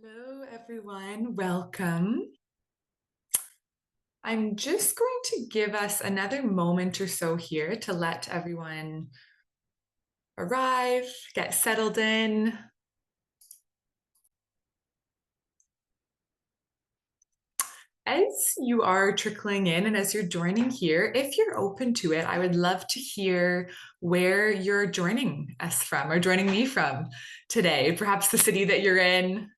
Hello, everyone. Welcome. I'm just going to give us another moment or so here to let everyone arrive, get settled in. As you are trickling in and as you're joining here, if you're open to it, I would love to hear where you're joining us from or joining me from today. Perhaps the city that you're in.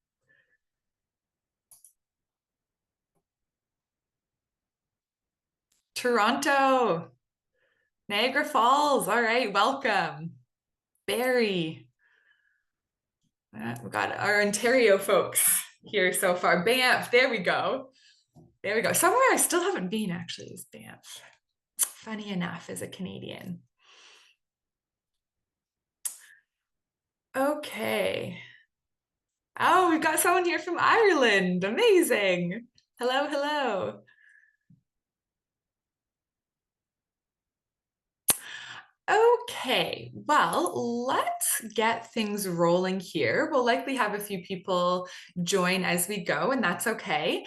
Toronto, Niagara Falls. All right, welcome. Barrie. We've got our Ontario folks here so far. Banff, there we go. There we go. Somewhere I still haven't been actually is Banff. Funny enough, as a Canadian. Okay. Oh, we've got someone here from Ireland. Amazing. Hello, hello. Okay, well, let's get things rolling here. We'll likely have a few people join as we go, and that's okay.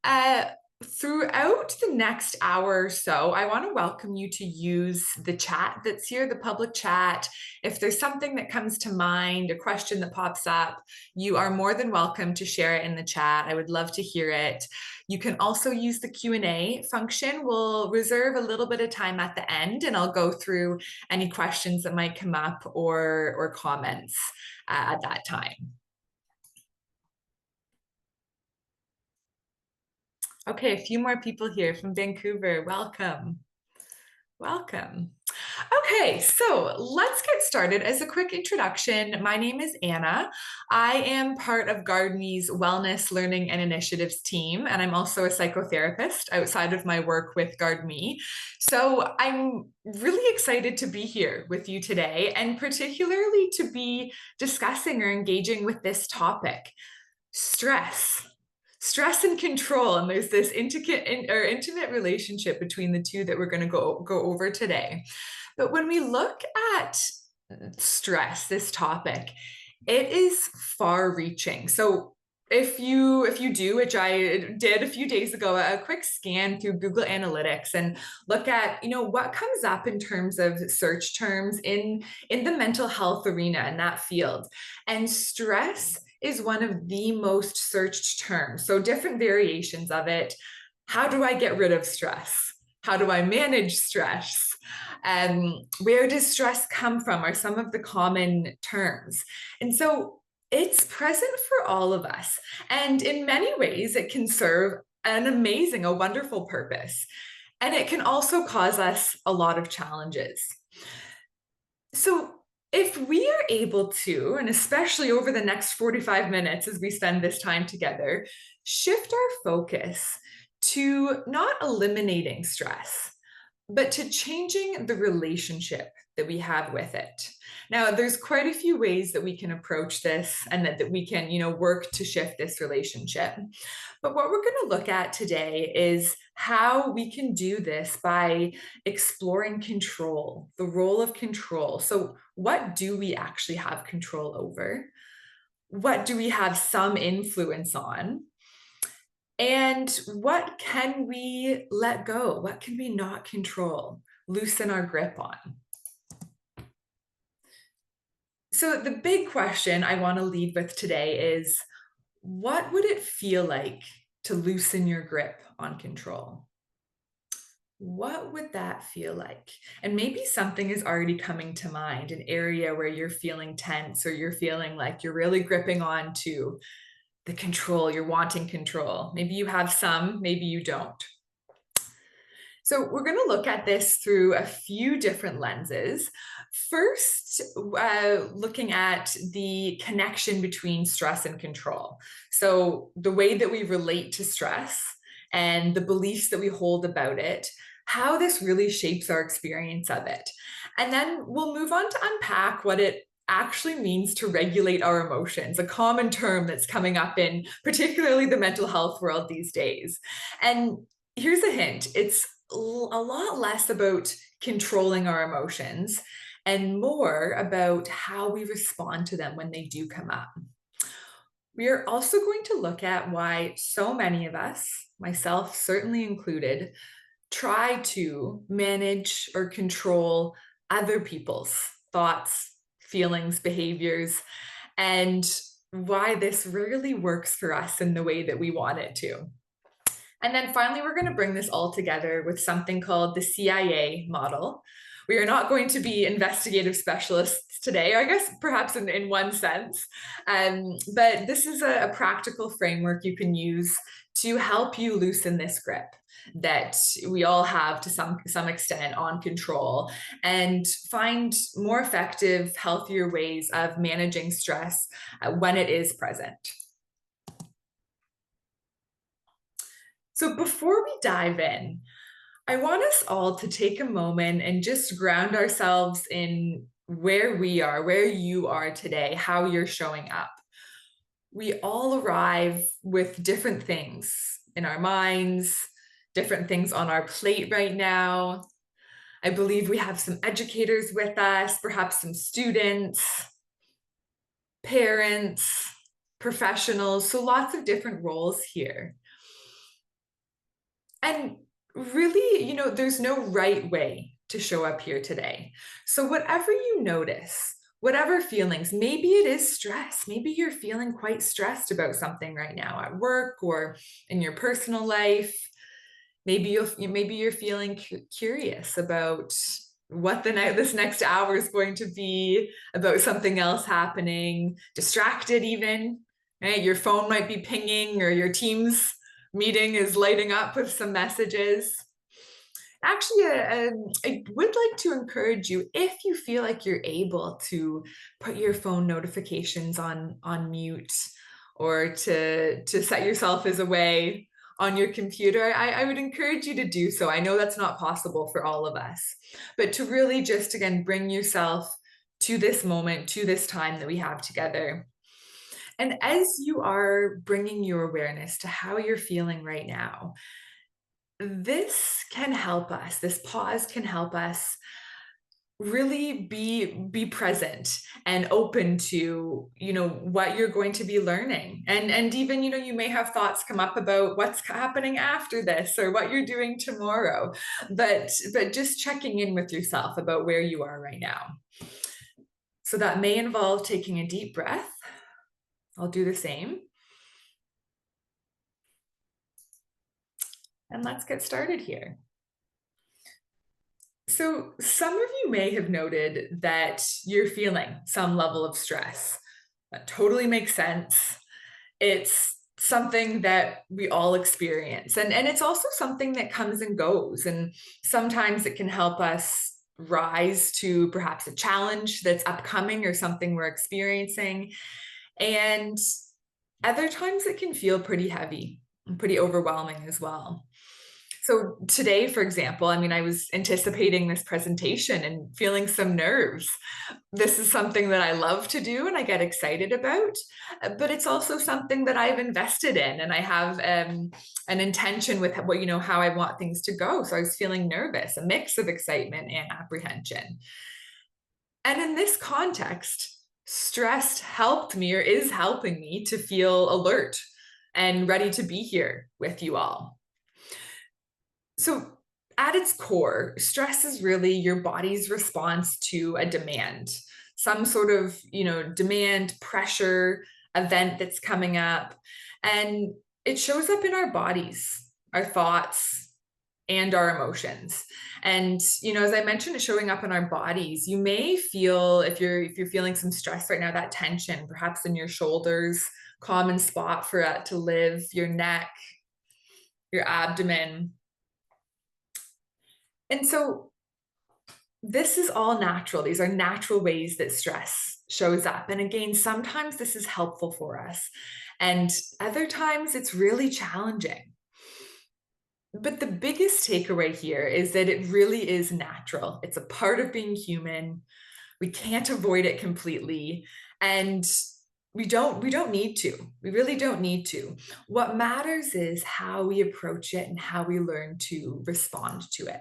Uh, Throughout the next hour or so, I want to welcome you to use the chat that's here, the public chat. If there's something that comes to mind, a question that pops up, you are more than welcome to share it in the chat. I would love to hear it. You can also use the Q&A function. We'll reserve a little bit of time at the end, and I'll go through any questions that might come up or comments at that time. Okay, a few more people here from Vancouver. Welcome. Welcome. Okay, so let's get started. As a quick introduction, my name is Anna. I am part of GardMe's Wellness, Learning, and Initiatives team, and I'm also a psychotherapist outside of my work with GardMe. So I'm really excited to be here with you today, and particularly to be discussing or engaging with this topic, stress. Stress and control, and there's this intimate relationship between the two that we're going to go over today. But when we look at stress, this topic, it is far-reaching. So if you do, which I did a few days ago, a quick scan through Google Analytics and look at what comes up in terms of search terms in the mental health arena in that field, and stress is one of the most searched terms. So different variations of it. How do I get rid of stress? How do I manage stress? Where does stress come from are some of the common terms. And so it's present for all of us. And in many ways, it can serve a wonderful purpose. And it can also cause us a lot of challenges. So if we are able to, and especially over the next 45 minutes as we spend this time together, shift our focus to not eliminating stress, but to changing the relationship that we have with it. Now, there's quite a few ways that we can approach this and that we can, work to shift this relationship. But what we're going to look at today is how we can do this by exploring control, the role of control. So, what do we actually have control over? What do we have some influence on? And what can we let go? What can we not control? Loosen our grip on. So, the big question I want to lead with today is, what would it feel like to loosen your grip on control? What would that feel like? And maybe something is already coming to mind, an area where you're feeling tense or you're feeling like you're really gripping on to the control, you're wanting control. Maybe you have some, maybe you don't. So we're going to look at this through a few different lenses. First, looking at the connection between stress and control. So the way that we relate to stress and the beliefs that we hold about it, how this really shapes our experience of it. And then we'll move on to unpack what it actually means to regulate our emotions, a common term that's coming up in particularly the mental health world these days. And here's a hint, it's a lot less about controlling our emotions and more about how we respond to them when they do come up. We are also going to look at why so many of us, myself certainly included, try to manage or control other people's thoughts, feelings, behaviors, and why this really works for us in the way that we want it to. And then finally, we're going to bring this all together with something called the CIA model. We are not going to be investigative specialists today, I guess perhaps in one sense, but this is a practical framework you can use to help you loosen this grip that we all have to some extent on control and find more effective, healthier ways of managing stress when it is present. So before we dive in, I want us all to take a moment and just ground ourselves in where we are, where you are today, how you're showing up. We all arrive with different things in our minds, different things on our plate right now. I believe we have some educators with us, perhaps some students, parents, professionals, so lots of different roles here. And really, there's no right way to show up here today. So, whatever you notice, whatever feelings, maybe it is stress. Maybe you're feeling quite stressed about something right now at work or in your personal life. Maybe you're feeling curious about what this next hour is going to be, about something else happening, distracted even, right? Your phone might be pinging or your Teams meeting is lighting up with some messages. Actually, I would like to encourage you, if you feel like you're able to put your phone notifications on mute or to set yourself as away on your computer, I would encourage you to do so. I know that's not possible for all of us, but to really just, again, bring yourself to this moment, to this time that we have together. And as you are bringing your awareness to how you're feeling right now, this can help us, this pause can help us really be present and open to what you're going to be learning, and even you may have thoughts come up about what's happening after this or what you're doing tomorrow, but just checking in with yourself about where you are right now. So that may involve taking a deep breath. I'll do the same. And let's get started here. So some of you may have noted that you're feeling some level of stress. That totally makes sense. It's something that we all experience. And it's also something that comes and goes. And sometimes it can help us rise to perhaps a challenge that's upcoming or something we're experiencing. And other times it can feel pretty heavy and pretty overwhelming as well. So today, for example, I was anticipating this presentation and feeling some nerves. This is something that I love to do and I get excited about, but it's also something that I've invested in, and I have an intention with how I want things to go. So I was feeling nervous, a mix of excitement and apprehension. And in this context, stress helped me, or is helping me, to feel alert and ready to be here with you all. So at its core, stress is really your body's response to a demand, some sort of, demand, pressure, event that's coming up. And it shows up in our bodies, our thoughts, and our emotions. And, as I mentioned, it's showing up in our bodies. You may feel, if you're feeling some stress right now, that tension, perhaps in your shoulders, common spot for that to live, your neck, your abdomen. And so this is all natural. These are natural ways that stress shows up. And again, sometimes this is helpful for us, and other times it's really challenging. But the biggest takeaway here is that it really is natural. It's a part of being human. We can't avoid it completely. And we don't need to. We really don't need to. What matters is how we approach it and how we learn to respond to it.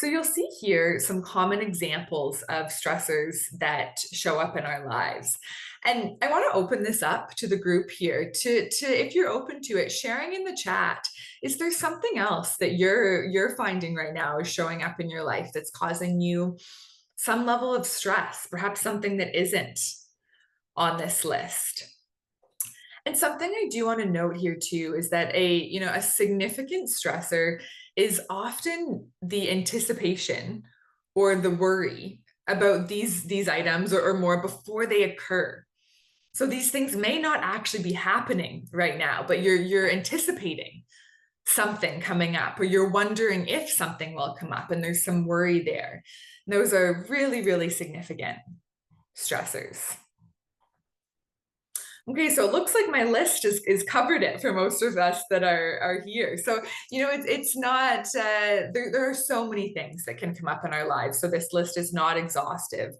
So you'll see here some common examples of stressors that show up in our lives. And I want to open this up to the group here to if you're open to it, sharing in the chat, is there something else that you're finding right now is showing up in your life that's causing you some level of stress, perhaps something that isn't on this list? And something I do want to note here too is that a significant stressor is often the anticipation or the worry about these items or more before they occur. So these things may not actually be happening right now, but you're anticipating something coming up, or you're wondering if something will come up, and there's some worry there. Those are really, really significant stressors. Okay, so it looks like my list is covered it for most of us that are here. So, it's not, there are so many things that can come up in our lives. So this list is not exhaustive,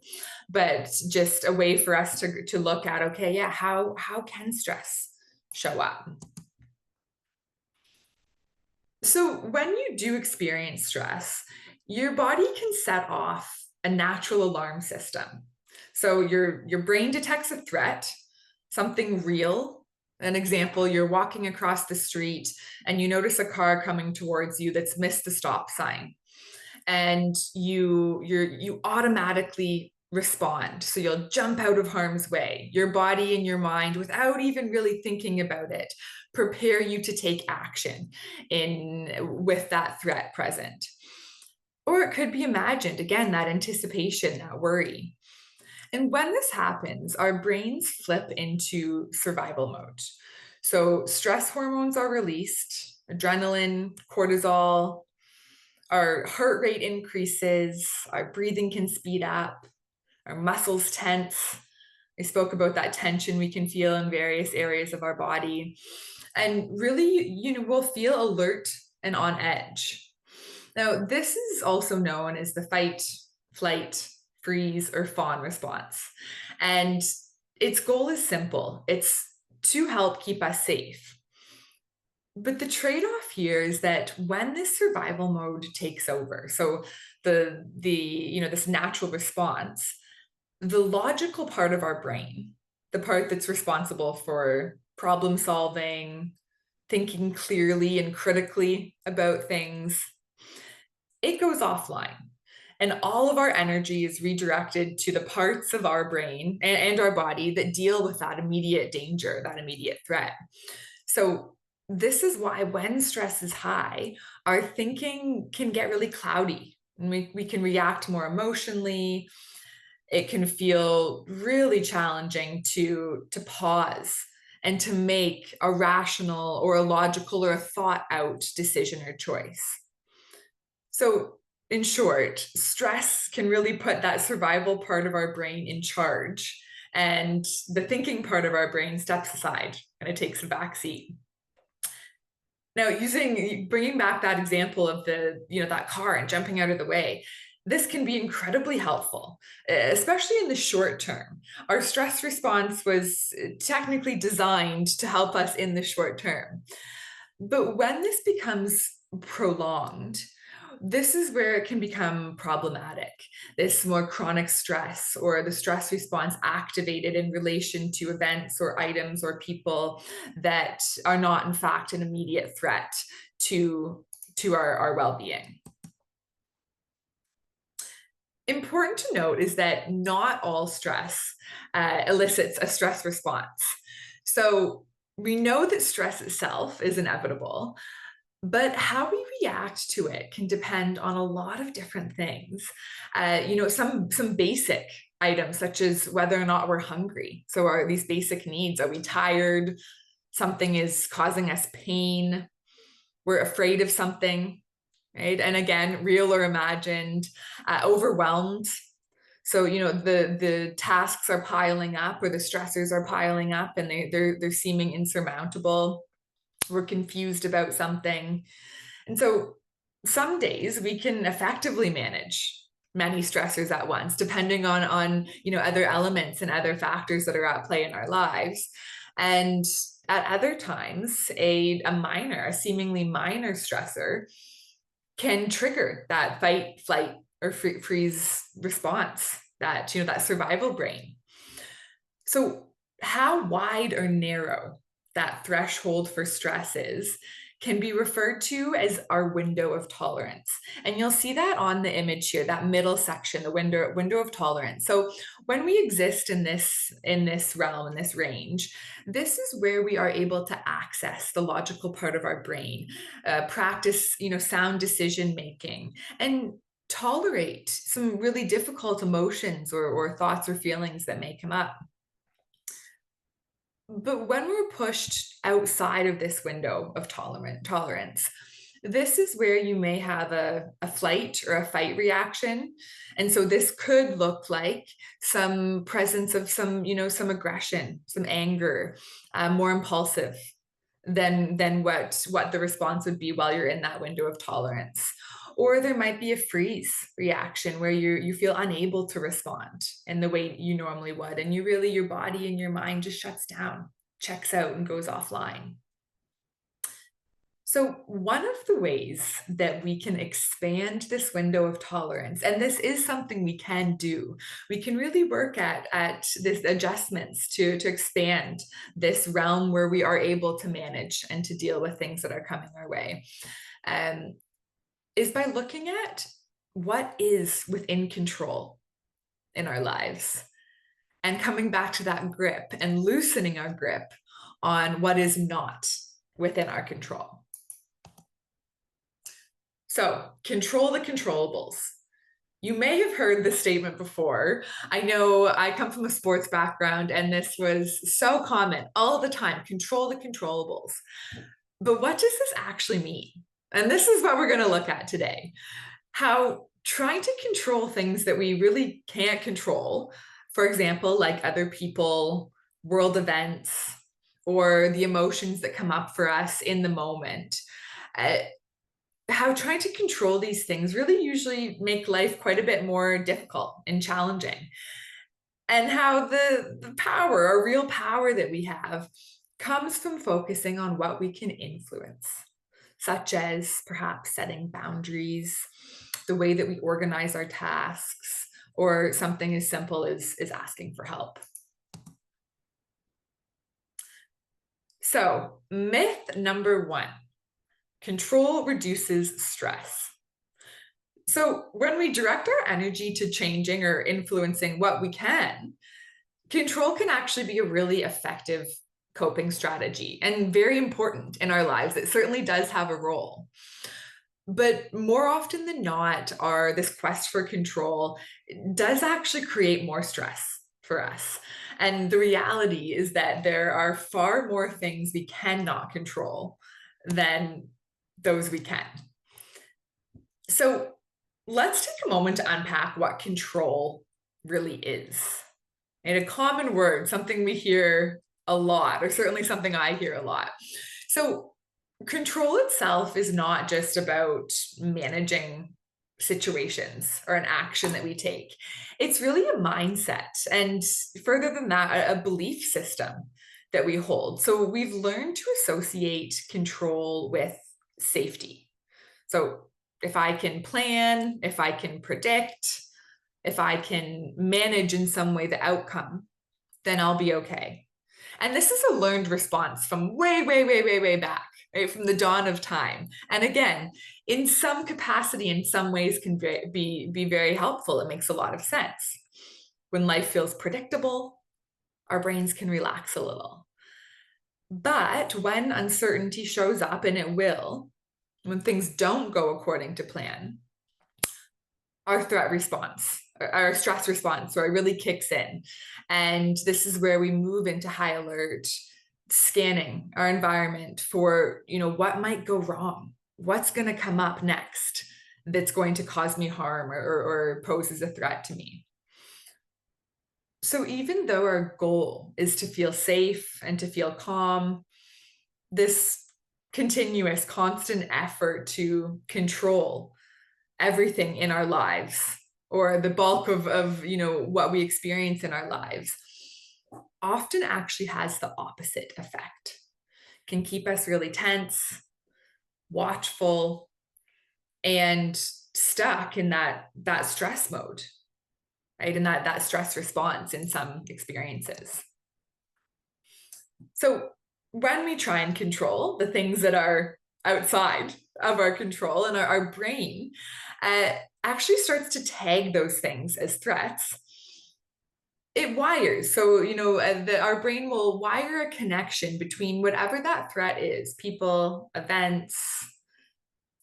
but just a way for us to look at, okay, yeah, how can stress show up? So when you do experience stress, your body can set off a natural alarm system. So your brain detects a threat, something real. An example, you're walking across the street and you notice a car coming towards you that's missed the stop sign. And you automatically respond. So you'll jump out of harm's way. Your body and your mind, without even really thinking about it, prepare you to take action with that threat present. Or it could be imagined, again, that anticipation, that worry. And when this happens, our brains flip into survival mode. So stress hormones are released, adrenaline, cortisol, our heart rate increases, our breathing can speed up, our muscles tense. I spoke about that tension we can feel in various areas of our body. And really, we'll feel alert and on edge. Now, this is also known as the fight, flight, freeze, or fawn response. And its goal is simple. It's to help keep us safe. But the trade-off here is that when this survival mode takes over, so this natural response, the logical part of our brain, the part that's responsible for problem solving, thinking clearly and critically about things, it goes offline. And all of our energy is redirected to the parts of our brain and our body that deal with that immediate danger, that immediate threat. So this is why when stress is high, our thinking can get really cloudy. And we can react more emotionally. It can feel really challenging to pause and to make a rational or a logical or a thought out decision or choice. So in short, stress can really put that survival part of our brain in charge, and the thinking part of our brain steps aside and it takes a back seat. Now, bringing back that example of that car and jumping out of the way, this can be incredibly helpful, especially in the short term. Our stress response was technically designed to help us in the short term. But when this becomes prolonged, this is where it can become problematic. This more chronic stress, or the stress response activated in relation to events or items or people that are not, in fact, an immediate threat to our well-being. Important to note is that not all stress elicits a stress response. So we know that stress itself is inevitable, but how we react to it can depend on a lot of different things. Some basic items, such as whether or not we're hungry. So are these basic needs, are we tired? Something is causing us pain. We're afraid of something, right? And again, real or imagined, overwhelmed. So, the tasks are piling up, or the stressors are piling up, and they're seeming insurmountable. We're confused about something. And so some days we can effectively manage many stressors at once, depending on other elements and other factors that are at play in our lives. And at other times, a seemingly minor stressor can trigger that fight, flight, or freeze response, that, that survival brain. So how wide or narrow that threshold for stress is can be referred to as our window of tolerance. And you'll see that on the image here, that middle section, the window of tolerance. So when we exist in this realm, in this range, this is where we are able to access the logical part of our brain, practice, sound decision making, and tolerate some really difficult emotions or thoughts or feelings that may come up. But when we're pushed outside of this window of tolerance, this is where you may have a flight or a fight reaction. And so this could look like some presence of some aggression, some anger, more impulsive than what the response would be while you're in that window of tolerance. Or there might be a freeze reaction where you feel unable to respond in the way you normally would. And your body and your mind just shuts down, checks out, and goes offline. So one of the ways that we can expand this window of tolerance, and this is something we can do, we can really work at this adjustments to expand this realm where we are able to manage and to deal with things that are coming our way. Is by looking at what is within control in our lives and coming back to that grip and loosening our grip on what is not within our control. So control the controllables. You may have heard this statement before. I know I come from a sports background and this was so common all the time, control the controllables. But what does this actually mean? And this is what we're going to look at today. How trying to control things that we really can't control, for example, like other people, world events, or the emotions that come up for us in the moment, how trying to control these things really usually make life quite a bit more difficult and challenging. And how the power, or real power that we have, comes from focusing on what we can influence, such as perhaps setting boundaries, the way that we organize our tasks, or something as simple as asking for help. So, myth number 1, control reduces stress. So when we direct our energy to changing or influencing what we can, control can actually be a really effective coping strategy and very important in our lives. It certainly does have a role. But more often than not, this quest for control does actually create more stress for us. And the reality is that there are far more things we cannot control than those we can. So let's take a moment to unpack what control really is. In a common word, something we hear a lot, or certainly something I hear a lot. So control itself is not just about managing situations or an action that we take. It's really a mindset, and further than that, a belief system that we hold. So we've learned to associate control with safety. So if I can plan, if I can predict, if I can manage in some way the outcome, then I'll be okay. And this is a learned response from way back, right, from the dawn of time. And again, in some capacity, in some ways can be very helpful. It makes a lot of sense. When life feels predictable, our brains can relax a little. But when uncertainty shows up, and it will, when things don't go according to plan, our threat response, our stress response, really kicks in. And this is where we move into high alert, scanning our environment for, what might go wrong, what's going to come up next that's going to cause me harm or poses a threat to me. So even though our goal is to feel safe and to feel calm, this continuous, constant effort to control everything in our lives, or the bulk of what we experience in our lives, often actually has the opposite effect. Can keep us really tense, watchful, and stuck in that stress mode, right? And that stress response in some experiences. So when we try and control the things that are outside of our control, and our brain actually starts to tag those things as threats. It wires. So, our brain will wire a connection between whatever that threat is, people, events,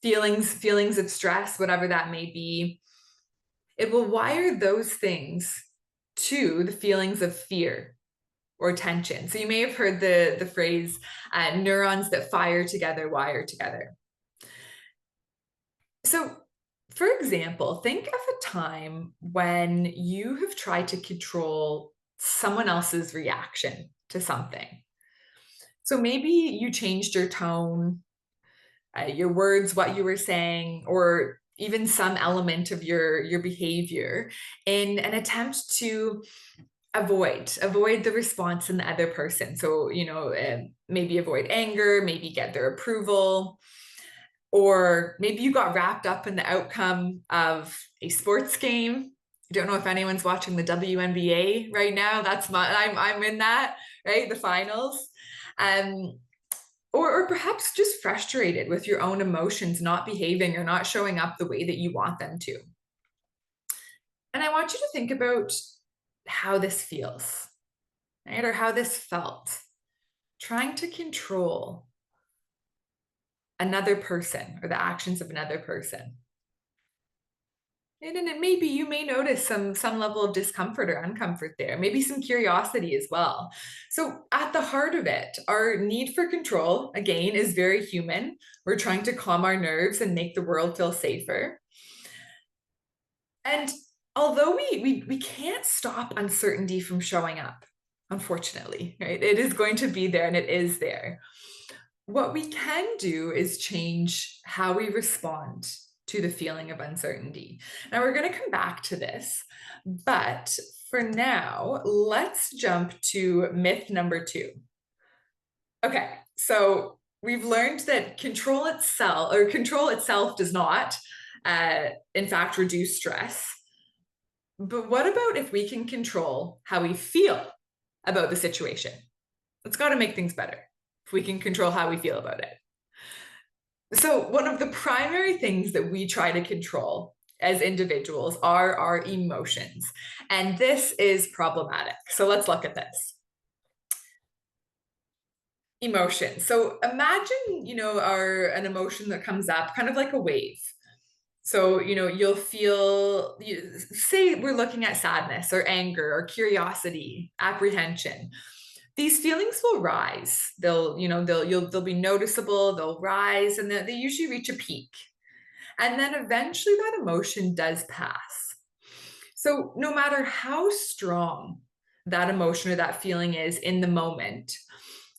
feelings of stress, whatever that may be. It will wire those things to the feelings of fear or tension. So you may have heard the phrase, neurons that fire together wire together. So, for example, think of a time when you have tried to control someone else's reaction to something. So maybe you changed your tone, your words, what you were saying, or even some element of your behavior in an attempt to avoid the response in the other person. So, maybe avoid anger, maybe get their approval. Or maybe you got wrapped up in the outcome of a sports game. I don't know if anyone's watching the WNBA right now. I'm in that, right? The finals. Or perhaps just frustrated with your own emotions not behaving or not showing up the way that you want them to. And I want you to think about how this feels, right? Or how this felt. Trying to control another person or the actions of another person. And then maybe you may notice some level of discomfort or uncomfort there, maybe some curiosity as well. So at the heart of it, our need for control, again, is very human. We're trying to calm our nerves and make the world feel safer. And although we can't stop uncertainty from showing up, unfortunately, right? It is going to be there, and it is there. What we can do is change how we respond to the feeling of uncertainty. Now, we're going to come back to this, but for now, let's jump to myth number 2. Okay, so we've learned that control itself does not, in fact, reduce stress. But what about if we can control how we feel about the situation? It's got to make things better if we can control how we feel about it. So one of the primary things that we try to control as individuals are our emotions. And this is problematic. So let's look at this. Emotion. So imagine, an emotion that comes up kind of like a wave. So, you'll feel, say we're looking at sadness or anger or curiosity, apprehension. These feelings will rise. They'll be noticeable, they'll rise, and they usually reach a peak. And then eventually that emotion does pass. So no matter how strong that emotion or that feeling is in the moment,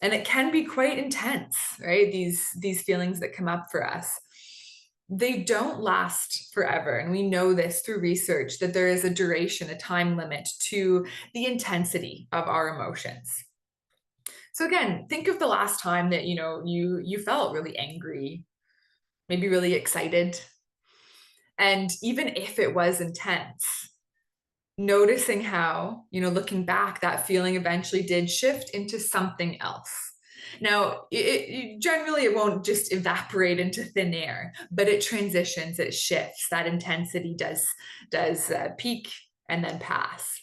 and it can be quite intense, right? These feelings that come up for us, they don't last forever. And we know this through research that there is a duration, a time limit to the intensity of our emotions. So again, think of the last time that, you felt really angry, maybe really excited. And even if it was intense, noticing how, looking back, that feeling eventually did shift into something else. Now, generally, it won't just evaporate into thin air, but it transitions, it shifts. That intensity does peak and then pass.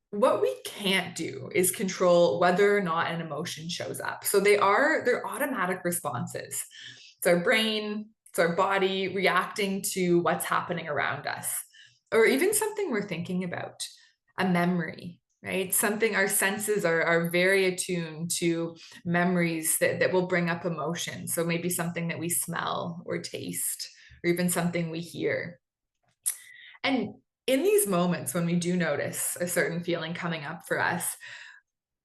What we can't do is control whether or not an emotion shows up. So they're automatic responses. It's our brain, it's our body reacting to what's happening around us, or even something we're thinking about, a memory, right? Something, our senses are very attuned to memories that will bring up emotion. So maybe something that we smell or taste, or even something we hear. And in these moments when we do notice a certain feeling coming up for us,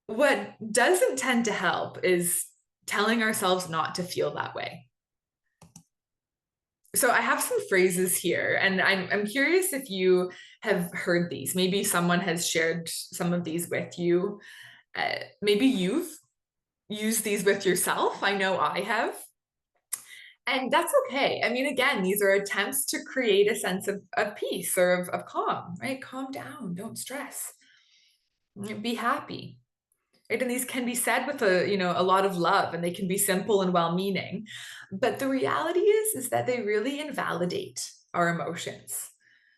what doesn't tend to help is telling ourselves not to feel that way. So I have some phrases here, and I'm curious if you have heard these. Maybe someone has shared some of these with you. Maybe you've used these with yourself. I know I have. And that's okay. I mean, again, these are attempts to create a sense of peace or of calm, right? Calm down, don't stress, be happy. Right? And these can be said with a lot of love, and they can be simple and well-meaning. But the reality is that they really invalidate our emotions.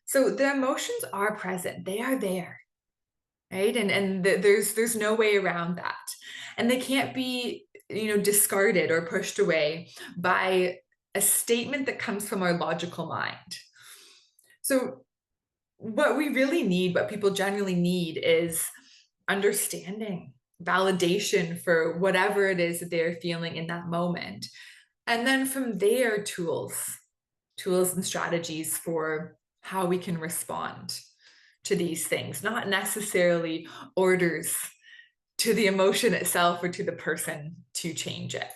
So the emotions are present, they are there, right? And there's no way around that. And they can't be, discarded or pushed away by a statement that comes from our logical mind. So what we really need, what people generally need, is understanding, validation for whatever it is that they're feeling in that moment. And then from there, tools and strategies for how we can respond to these things, not necessarily orders to the emotion itself or to the person to change it.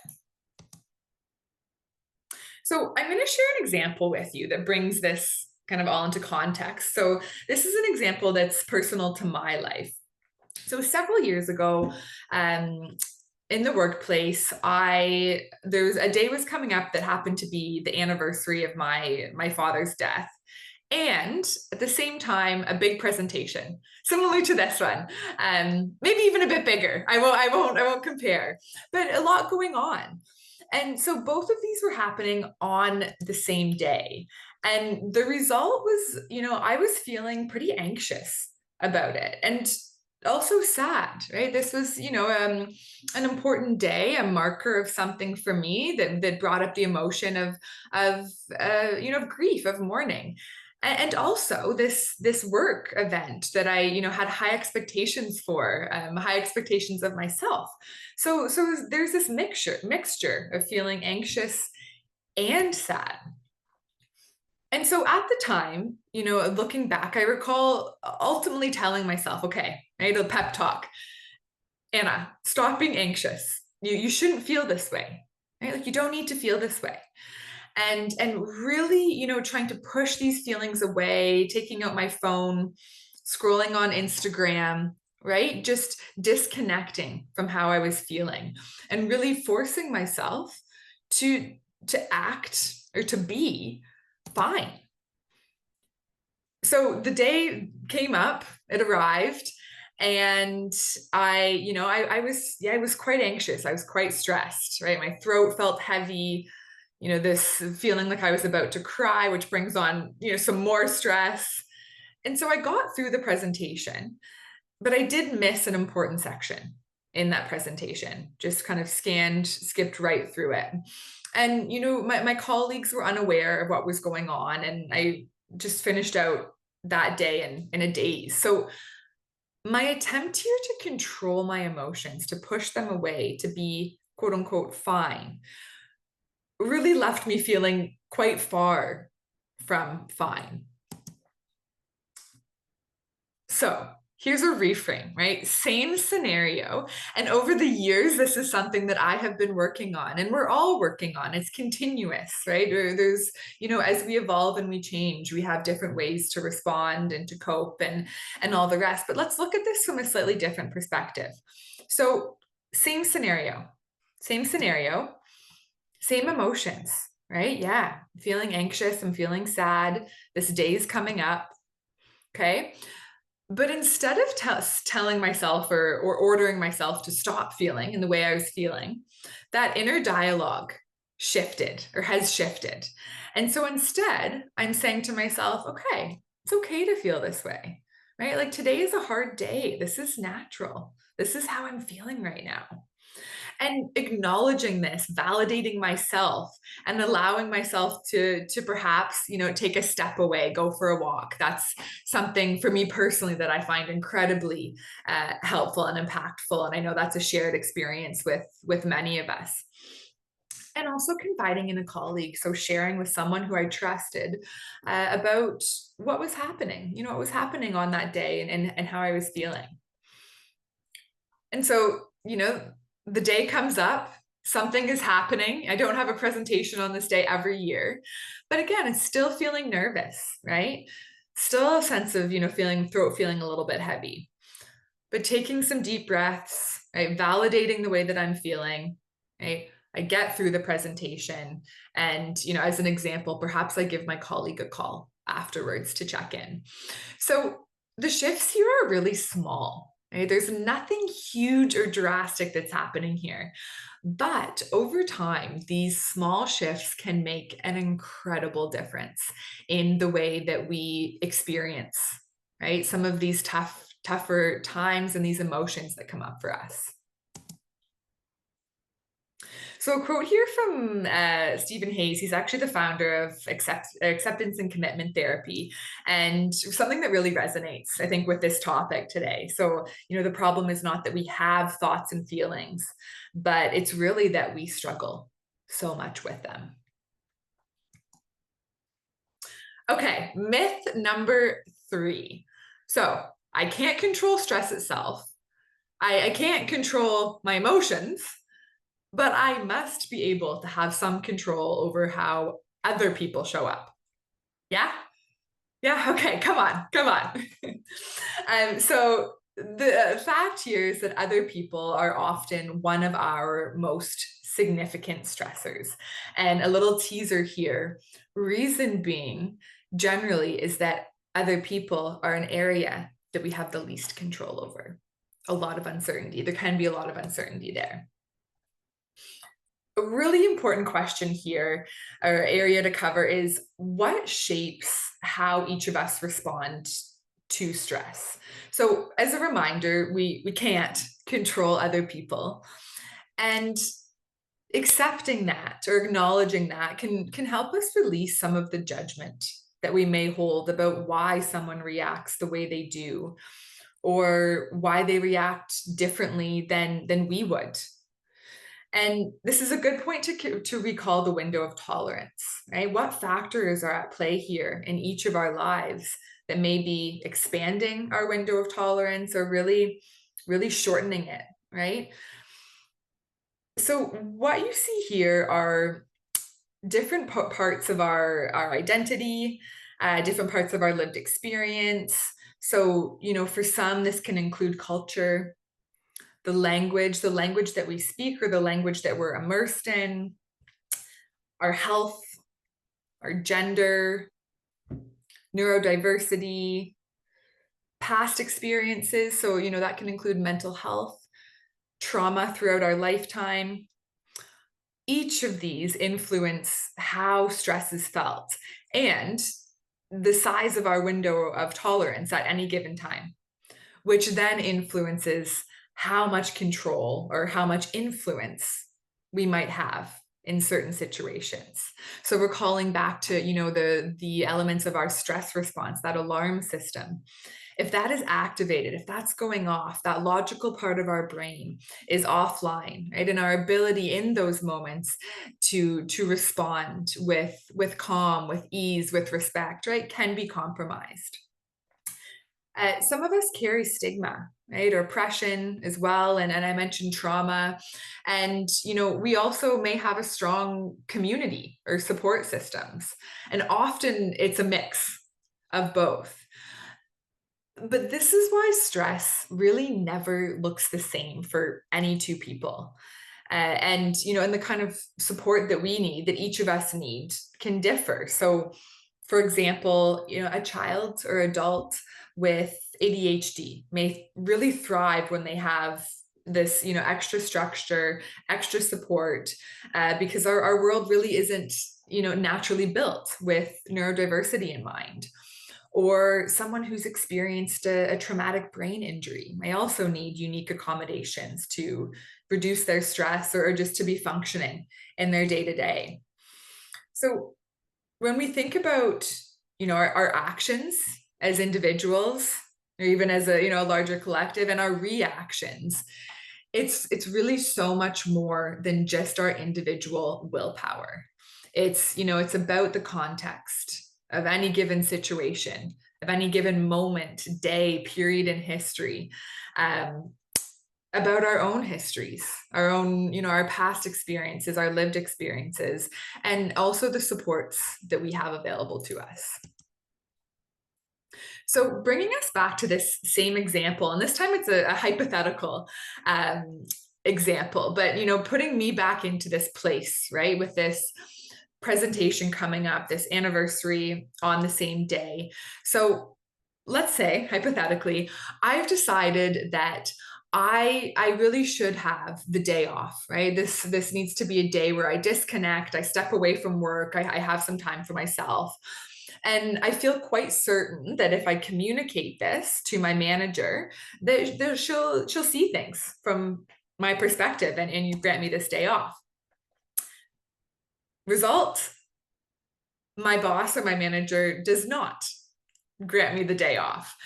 So I'm going to share an example with you that brings this kind of all into context. So this is an example that's personal to my life. So several years ago, in the workplace, there's a day was coming up that happened to be the anniversary of my father's death. And at the same time, a big presentation, similar to this one, maybe even a bit bigger. I won't compare, but a lot going on. And so both of these were happening on the same day. And the result was, I was feeling pretty anxious about it and also sad, right? This was, an important day, a marker of something for me that brought up the emotion of grief, of mourning. And also this work event that I had high expectations for, high expectations of myself. So there's this mixture of feeling anxious and sad. And so at the time, looking back, I recall ultimately telling myself, okay, right, a pep talk, Anna, stop being anxious. You shouldn't feel this way, right? Like, you don't need to feel this way. And really, trying to push these feelings away, taking out my phone, scrolling on Instagram, right? Just disconnecting from how I was feeling and really forcing myself to act or to be fine. So the day came up, it arrived, and I was quite anxious. I was quite stressed, right? My throat felt heavy, this feeling like I was about to cry, which brings on, some more stress. And so I got through the presentation, but I did miss an important section in that presentation, just kind of skipped right through it. And, my colleagues were unaware of what was going on, and I just finished out that day in a daze. So my attempt here to control my emotions, to push them away, to be quote unquote fine, really left me feeling quite far from fine. So here's a reframe, right? Same scenario. And over the years, this is something that I have been working on, and we're all working on. It's continuous, right? There's, as we evolve and we change, we have different ways to respond and to cope and all the rest. But let's look at this from a slightly different perspective. So same scenario, same emotions, right? Yeah, I'm feeling anxious, I'm feeling sad. This day's coming up, okay? But instead of telling myself or ordering myself to stop feeling in the way I was feeling, that inner dialogue shifted or has shifted. And so instead, I'm saying to myself, okay, it's okay to feel this way, right? Like, today is a hard day. This is natural. This is how I'm feeling right now. And acknowledging this, validating myself, and allowing myself to perhaps, take a step away, go for a walk. That's something for me personally that I find incredibly helpful and impactful. And I know that's a shared experience with many of us. And also confiding in a colleague, so sharing with someone who I trusted about what was happening, what was happening on that day, and how I was feeling. And so, the day comes up, something is happening. I don't have a presentation on this day every year, but again, it's still feeling nervous, right? Still a sense of, throat feeling a little bit heavy, but taking some deep breaths, right? Validating the way that I'm feeling, right? I get through the presentation. And, as an example, perhaps I give my colleague a call afterwards to check in. So the shifts here are really small. Right? There's nothing huge or drastic that's happening here. But over time, these small shifts can make an incredible difference in the way that we experience, right? Some of these tougher times and these emotions that come up for us. So a quote here from Stephen Hayes. He's actually the founder of acceptance and commitment therapy, and something that really resonates, I think, with this topic today. So, the problem is not that we have thoughts and feelings, but it's really that we struggle so much with them. Okay, myth number 3. So I can't control stress itself. I can't control my emotions, but I must be able to have some control over how other people show up. Yeah? Yeah, okay, come on. So the fact here is that other people are often one of our most significant stressors. And a little teaser here, reason being generally is that other people are an area that we have the least control over. A lot of uncertainty. There can be a lot of uncertainty there. A really important question here, or area to cover, is what shapes how each of us respond to stress. So as a reminder, we can't control other people, and accepting that or acknowledging that can help us release some of the judgment that we may hold about why someone reacts the way they do, or why they react differently than we would. And this is a good point to recall the window of tolerance, right? What factors are at play here in each of our lives that may be expanding our window of tolerance or really, really shortening it, right? So what you see here are different parts of our identity, different parts of our lived experience. So, for some, this can include culture, the language that we speak or the language that we're immersed in, our health, our gender, neurodiversity, past experiences. So, that can include mental health, trauma throughout our lifetime. Each of these influence how stress is felt and the size of our window of tolerance at any given time, which then influences how much control or how much influence we might have in certain situations. So we're calling back to, the elements of our stress response, that alarm system. If that is activated, if that's going off, that logical part of our brain is offline, right? And our ability in those moments to respond with calm, with ease, with respect, right, can be compromised. Some of us carry stigma, right, or oppression as well. And I mentioned trauma. And, we also may have a strong community or support systems. And often it's a mix of both. But this is why stress really never looks the same for any two people. And, and the kind of support that we need, that each of us need, can differ. So, for example, a child or adult with ADHD may really thrive when they have this, extra structure, extra support, because our world really isn't, naturally built with neurodiversity in mind. Or someone who's experienced a traumatic brain injury may also need unique accommodations to reduce their stress or just to be functioning in their day-to-day. So when we think about, our actions as individuals, or even as a larger collective, and our reactions, it's really so much more than just our individual willpower. It's about the context of any given situation, of any given moment, day, period in history, about our own histories, our own, our past experiences, our lived experiences, and also the supports that we have available to us. So bringing us back to this same example, and this time it's a hypothetical. example, but putting me back into this place, right, with this presentation coming up, this anniversary on the same day. So let's say, hypothetically, I've decided that I really should have the day off, right? This needs to be a day where I disconnect, I step away from work, I have some time for myself. And I feel quite certain that if I communicate this to my manager, that she'll see things from my perspective, and you grant me this day off. Result, my boss or my manager does not grant me the day off.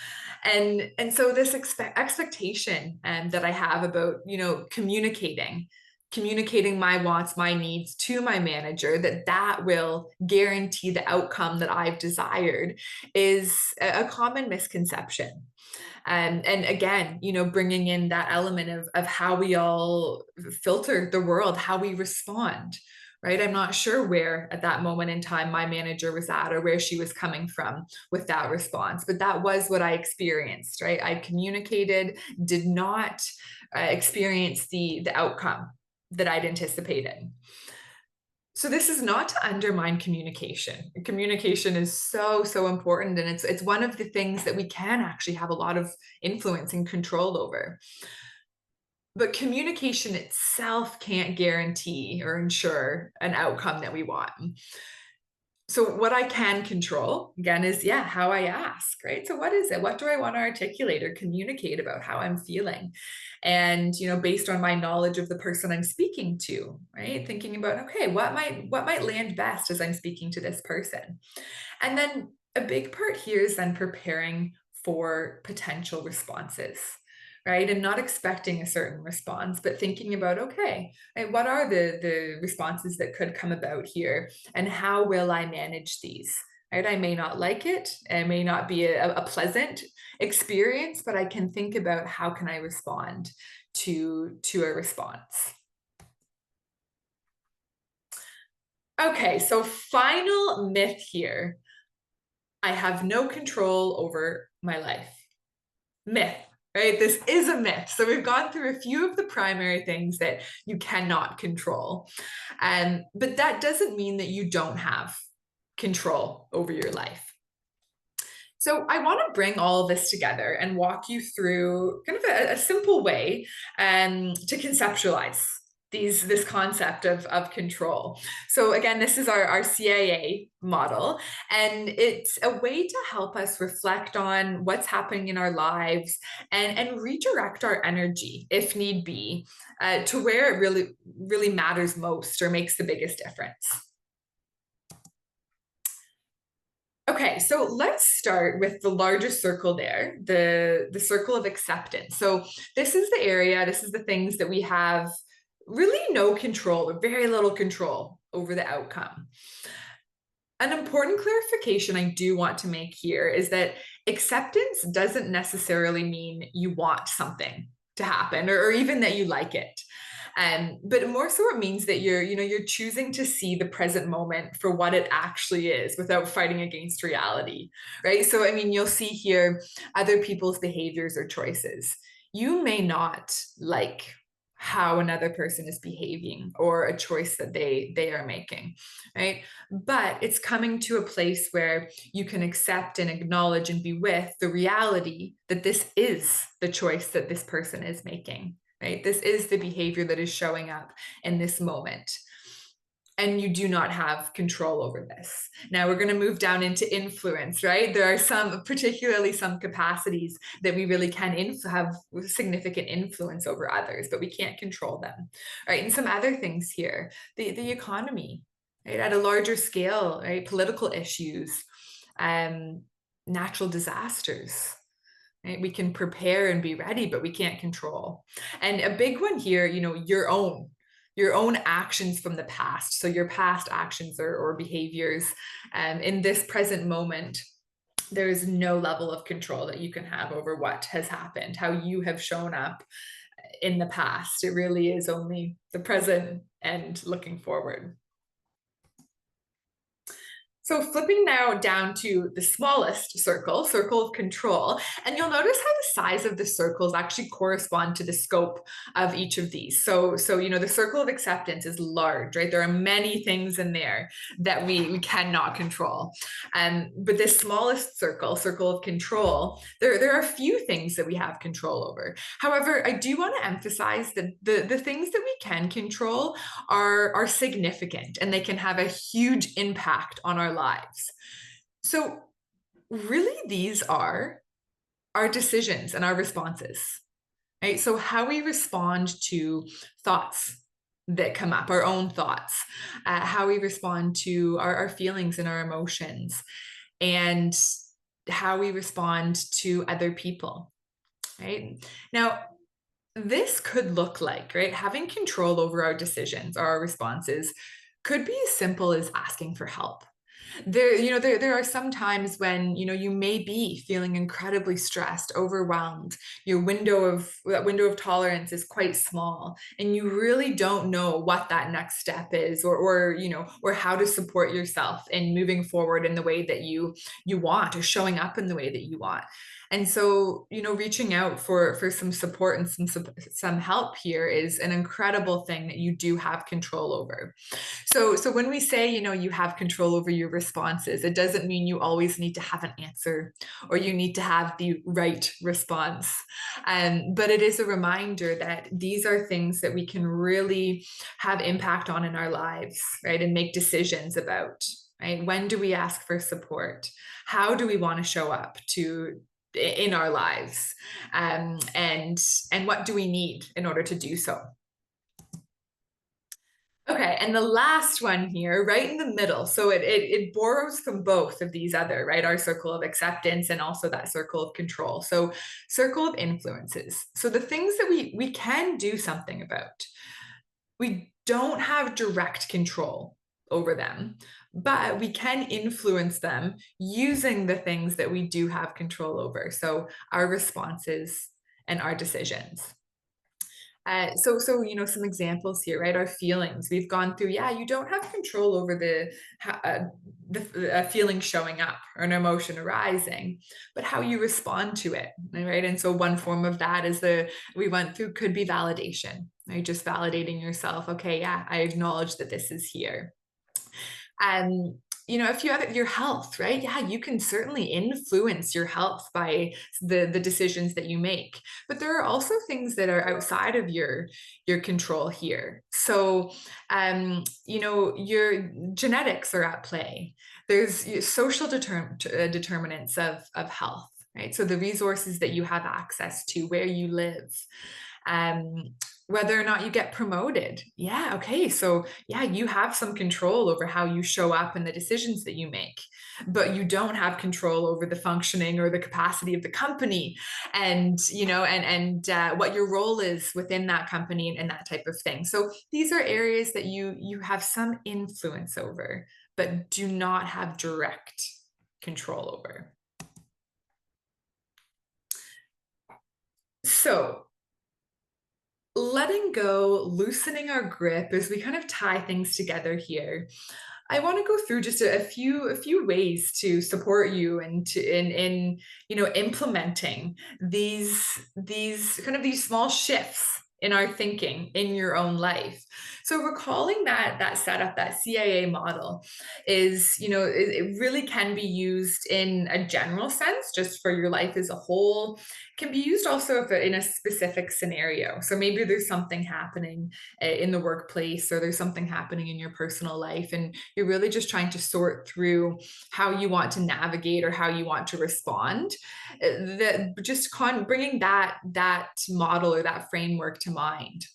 And so this expectation that I have about communicating my wants, my needs to my manager, that will guarantee the outcome that I've desired, is a common misconception. And again, bringing in that element of how we all filter the world, how we respond, right? I'm not sure where at that moment in time my manager was at, or where she was coming from with that response, but that was what I experienced, right? I communicated, did not experience the outcome that I'd anticipated. So this is not to undermine communication. Communication is so, so important, and it's one of the things that we can actually have a lot of influence and control over. But communication itself can't guarantee or ensure an outcome that we want. So what I can control, again, is how I ask, right? So what is it? What do I want to articulate or communicate about how I'm feeling? And based on my knowledge of the person I'm speaking to, right? Thinking about, okay, what might land best as I'm speaking to this person. And then a big part here is then preparing for potential responses, right? And not expecting a certain response, but thinking about, okay, what are the responses that could come about here, and how will I manage these? Right? I may not like it. It may not be a pleasant experience, but I can think about how can I respond to a response. Okay, so final myth here. I have no control over my life. Myth, right? This is a myth. So we've gone through a few of the primary things that you cannot control. But that doesn't mean that you don't have control over your life. So I want to bring all of this together and walk you through kind of a simple way to conceptualize this concept of control. So again, this is our CIA model, and it's a way to help us reflect on what's happening in our lives, and redirect our energy, if need be, to where it really matters most or makes the biggest difference. Okay, so let's start with the largest circle there, the circle of acceptance. So this is the area, this is the things that we have really no control or very little control over the outcome. An important clarification I do want to make here is that acceptance doesn't necessarily mean you want something to happen, or even that you like it. But more so it means that you're choosing to see the present moment for what it actually is, without fighting against reality, right? So, I mean, you'll see here other people's behaviors or choices. You may not like how another person is behaving, or a choice that they are making, right? But it's coming to a place where you can accept and acknowledge and be with the reality that this is the choice that this person is making, right? This is the behavior that is showing up in this moment. And you do not have control over this. Now we're going to move down into influence, right? There are particularly some capacities that we really can have significant influence over others, but we can't control them, right? And some other things here, the economy, right? At a larger scale, right? Political issues, natural disasters, right? We can prepare and be ready, but we can't control. And a big one here, your own actions from the past. So your past actions or behaviors, in this present moment, there is no level of control that you can have over what has happened, how you have shown up in the past. It really is only the present and looking forward. So flipping now down to the smallest circle, circle of control, and you'll notice how the size of the circles actually correspond to the scope of each of these. So the circle of acceptance is large, right? There are many things in there that we cannot control. But this smallest circle, circle of control, there are few things that we have control over. However, I do want to emphasize that the things that we can control are significant, and they can have a huge impact on our lives. So really, these are our decisions and our responses, right? So how we respond to thoughts that come up, our own thoughts, how we respond to our feelings and our emotions, and how we respond to other people, right? Now, this could look like, right, having control over our decisions or our responses could be as simple as asking for help. There are some times when, you may be feeling incredibly stressed, overwhelmed. That window of tolerance is quite small, and you really don't know what that next step is, or how to support yourself in moving forward in the way that you want, or showing up in the way that you want. And so, reaching out for some support and some help here is an incredible thing that you do have control over. So when we say, you have control over your responses, it doesn't mean you always need to have an answer or you need to have the right response. But it is a reminder that these are things that we can really have impact on in our lives, right? And make decisions about, right? When do we ask for support? How do we want to show up in our lives? And what do we need in order to do so? Okay, and the last one here, right in the middle. So it borrows from both of these other, right? Our circle of acceptance and also that circle of control. So circle of influences. So the things that we can do something about. We don't have direct control over them, but we can influence them using the things that we do have control over. So our responses and our decisions. So some examples here, right? Our feelings. We've gone through, yeah, you don't have control over the feeling showing up or an emotion arising, but how you respond to it, right? And so one form of that is we went through could be validation, right? Just validating yourself. Okay, yeah, I acknowledge that this is here. A few other, your health, right? Yeah, you can certainly influence your health by the decisions that you make, but there are also things that are outside of your control here. So your genetics are at play. There's social determinants of health, right? So the resources that you have access to, where you live, whether or not you get promoted. Yeah, okay. So yeah, you have some control over how you show up and the decisions that you make, but you don't have control over the functioning or the capacity of the company, and what your role is within that company and that type of thing. So these are areas that you have some influence over, but do not have direct control over. So letting go, loosening our grip as we kind of tie things together here. I want to go through just a few ways to support you and in implementing these small shifts in our thinking in your own life. So recalling that setup, that CIA model is, it really can be used in a general sense, just for your life as a whole. It can be used also if in a specific scenario. So maybe there's something happening in the workplace, or there's something happening in your personal life, and you're really just trying to sort through how you want to navigate or how you want to respond. Bringing that model or that framework to mind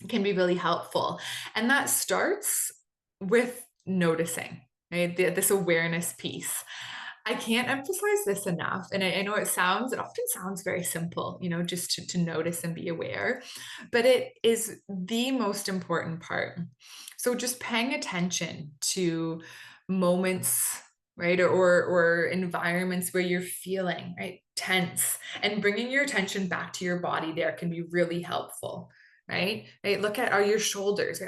can be really helpful. And that starts with noticing, right? This awareness piece. I can't emphasize this enough. And I know it often sounds very simple, just to notice and be aware, but it is the most important part. So just paying attention to moments, right? Or environments where you're feeling, right, tense, and bringing your attention back to your body there can be really helpful, right? Look at, are your shoulders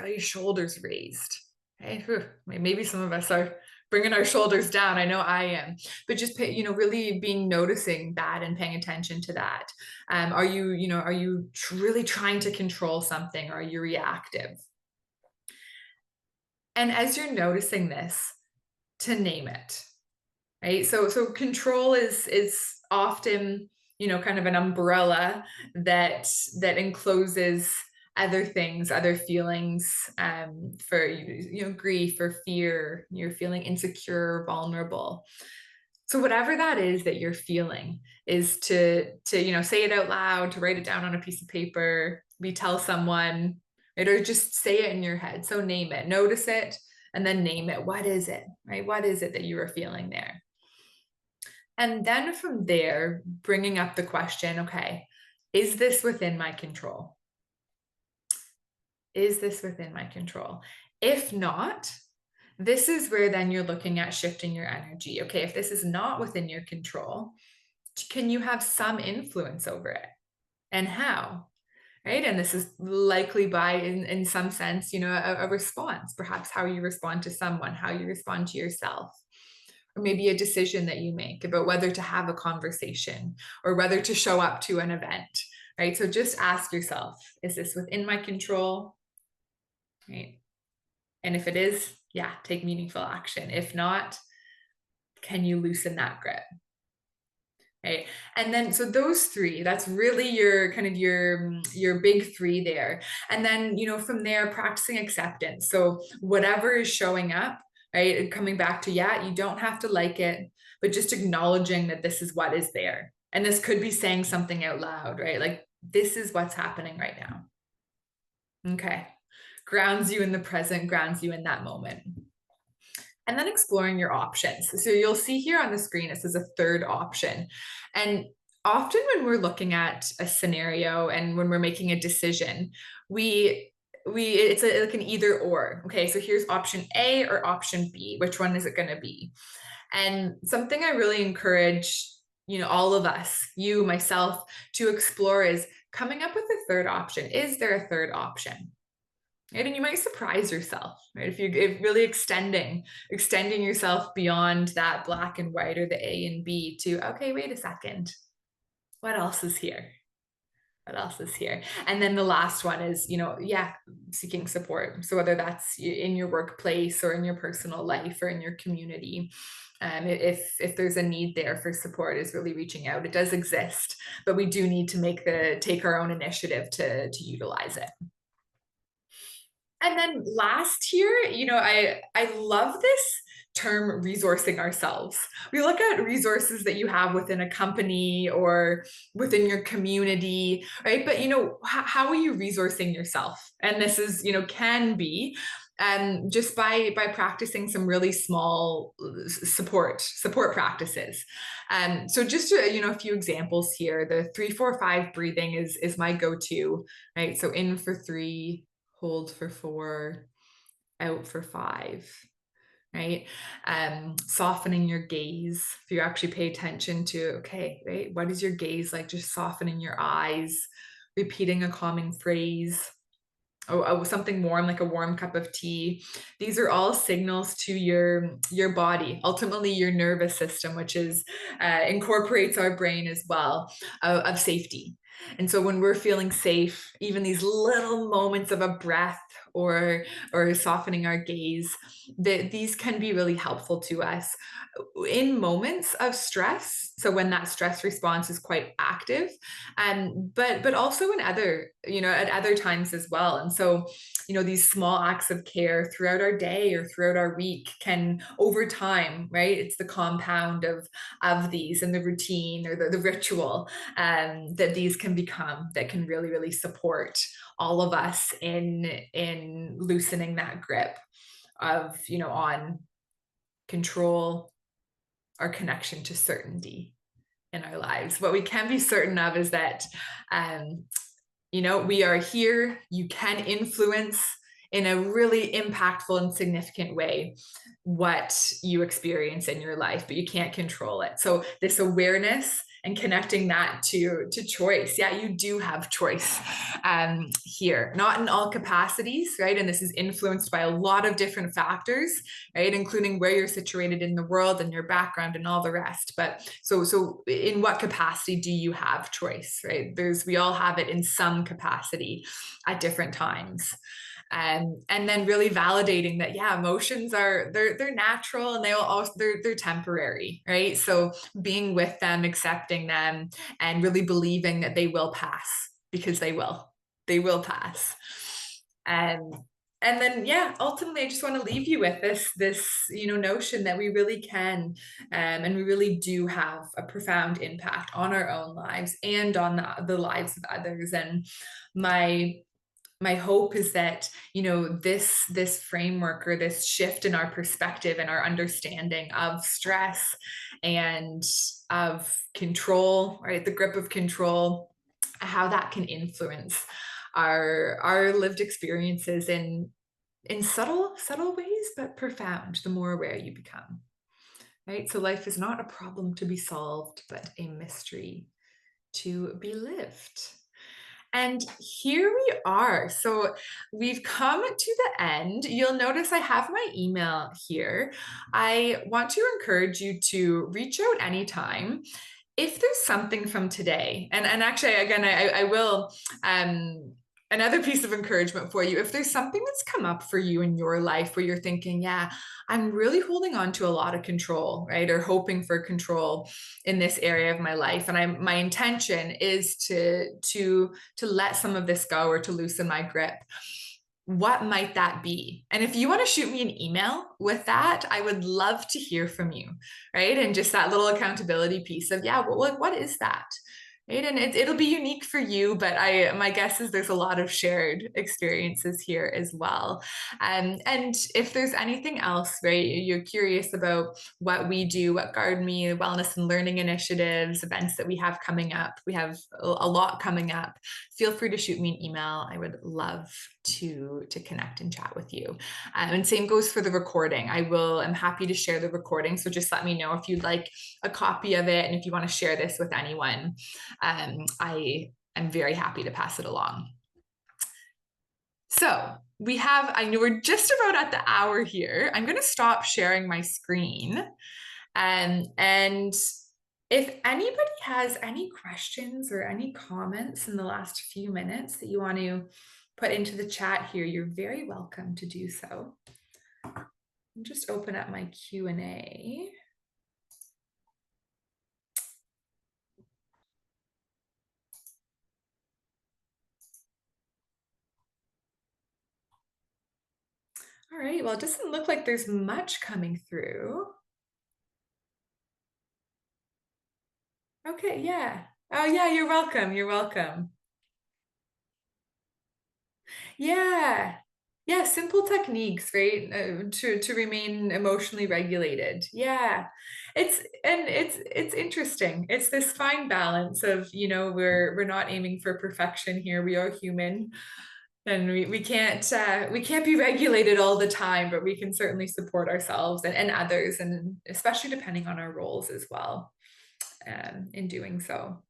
raised? Right? Maybe some of us are bringing our shoulders down. I know I am, but just really being noticing that and paying attention to that. Are you really trying to control something, or are you reactive? And as you're noticing this, to name it, right? So control is often, kind of an umbrella that encloses other things, other feelings, for grief or fear. You're feeling insecure, vulnerable. So whatever that is that you're feeling, is to say it out loud, to write it down on a piece of paper, we tell someone, right? Or just say it in your head. So name it, notice it, and then name it. What is it, right? What is it that you are feeling there? And then from there, bringing up the question, okay, is this within my control? Is this within my control? If not, this is where then you're looking at shifting your energy. Okay, if this is not within your control, can you have some influence over it? And how? Right? And this is likely by, in some sense, a response, perhaps how you respond to someone, how you respond to yourself, or maybe a decision that you make about whether to have a conversation or whether to show up to an event, right? So just ask yourself, is this within my control? Right? And if it is, yeah, take meaningful action. If not, can you loosen that grip? Right. And then, so those three, that's really your kind of your big three there. And then, from there, practicing acceptance. So whatever is showing up, right, and coming back to, yeah, you don't have to like it, but just acknowledging that this is what is there. And this could be saying something out loud, right? Like, this is what's happening right now. Okay. Grounds you in the present, grounds you in that moment. And then exploring your options. So you'll see here on the screen, it says a third option. And often when we're looking at a scenario and when we're making a decision, it's like an either or. Okay, so here's option A or option B. Which one is it going to be? And something I really encourage, all of us, you, myself, to explore is coming up with a third option. Is there a third option? Right? And you might surprise yourself, right? If really extending yourself beyond that black and white or the A and B to, okay, wait a second, what else is here? What else is here? And then the last one is, seeking support. So whether that's in your workplace or in your personal life or in your community, if there's a need there for support, is really reaching out. It does exist, but we do need to take our own initiative to utilize it. And then last here, I love this term, resourcing ourselves. We look at resources that you have within a company or within your community, right? But how are you resourcing yourself? And this is, can be just by practicing some really small support practices. So just a few examples here. The 3-4-5 breathing is my go-to, right? So in for 3, hold for 4, out for 5, right? Softening your gaze. If you actually pay attention to, okay, right, what is your gaze like? Just softening your eyes, repeating a calming phrase. Something warm, like a warm cup of tea. These are all signals to your body, ultimately your nervous system, which is incorporates our brain as well, of safety. And so when we're feeling safe, even these little moments of a breath or softening our gaze, these can be really helpful to us in moments of stress. So when that stress response is quite active, but also in at other times as well. And so, these small acts of care throughout our day or throughout our week can, over time, right? It's the compound of these and the routine or the ritual that these can become, that can really, really support all of us in loosening that grip of, on control, our connection to certainty in our lives. What we can be certain of is that, we are here. You can influence in a really impactful and significant way what you experience in your life, but you can't control it. So this awareness and connecting that to choice. Yeah, you do have choice here, not in all capacities, right? And this is influenced by a lot of different factors, right? Including where you're situated in the world and your background and all the rest. But so in what capacity do you have choice, right? We all have it in some capacity at different times. And then really validating that, yeah, emotions they're natural, and they're temporary, right? So being with them, accepting them, and really believing that they will pass, because they will pass. And then, yeah, ultimately, I just want to leave you with this notion that we really can, and we really do have a profound impact on our own lives and on the lives of others. And my hope is that this framework, or this shift in our perspective and our understanding of stress and of control, right, the grip of control, how that can influence our lived experiences in subtle ways, but profound, the more aware you become, right? So life is not a problem to be solved, but a mystery to be lived. And here we are. So we've come to the end. You'll notice I have my email here. I want to encourage you to reach out anytime if there's something from today. And actually, again, I will, another piece of encouragement for you, if there's something that's come up for you in your life where you're thinking, yeah, I'm really holding on to a lot of control, right? Or hoping for control in this area of my life. And my intention is to let some of this go, or to loosen my grip. What might that be? And if you want to shoot me an email with that, I would love to hear from you, right? And just that little accountability piece of, yeah, what is that? Right? And it'll be unique for you, but my guess is there's a lot of shared experiences here as well. And if there's anything else, right, you're curious about what we do, what Guard Me, wellness and learning initiatives, events that we have coming up, we have a lot coming up, feel free to shoot me an email. I would love to connect and chat with you. And same goes for the recording. I'm happy to share the recording. So just let me know if you'd like a copy of it, and if you want to share this with anyone. I am very happy to pass it along. So I know we're just about at the hour here. I'm going to stop sharing my screen. And if anybody has any questions or any comments in the last few minutes that you want to put into the chat here, you're very welcome to do so. I'll just open up my Q&A. All right, well, it doesn't look like there's much coming through. Okay, yeah. Oh, yeah, you're welcome. You're welcome. Yeah. Yeah, simple techniques, right? To remain emotionally regulated. Yeah. It's interesting. It's this fine balance of, we're not aiming for perfection here. We are human, and we can't be regulated all the time, but we can certainly support ourselves and others, and especially depending on our roles as well, in doing so.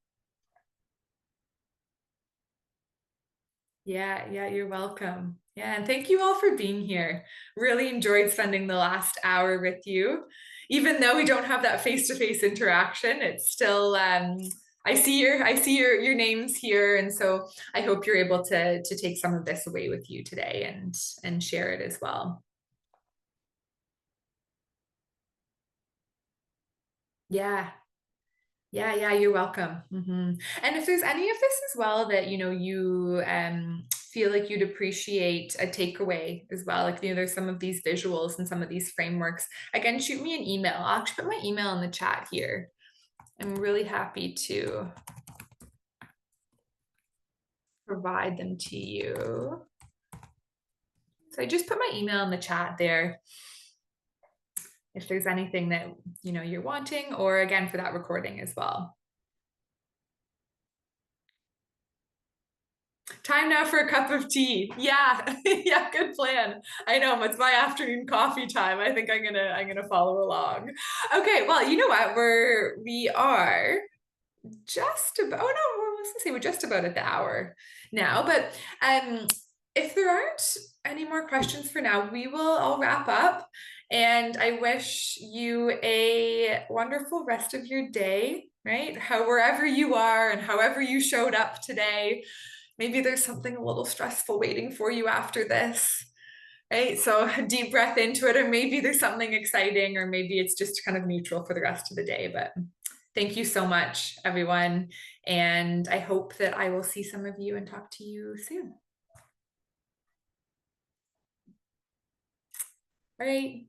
Yeah, you're welcome. Yeah, and thank you all for being here. Really enjoyed spending the last hour with you. Even though we don't have that face-to-face interaction, it's still I see your names here, and so I hope you're able to take some of this away with you today and share it as well. Yeah, you're welcome. And if there's any of this as well that you feel like you'd appreciate a takeaway as well, like there's some of these visuals and some of these frameworks, again, shoot me an email. I'll actually put my email in the chat here. I'm really happy to provide them to you. So I just put my email in the chat there if there's anything that you're wanting, or again for that recording as well. Time now for a cup of tea. Yeah, yeah, good plan. I know, it's my afternoon coffee time. I think I'm gonna follow along. Okay, well, you know what? We are just about, oh no, I was gonna say we're just about at the hour now, but if there aren't any more questions for now, I'll wrap up, and I wish you a wonderful rest of your day, right? Wherever you are and however you showed up today, maybe there's something a little stressful waiting for you after this. Right? So a deep breath into it, or maybe there's something exciting, or maybe it's just kind of neutral for the rest of the day. But thank you so much, everyone. And I hope that I will see some of you and talk to you soon. All right.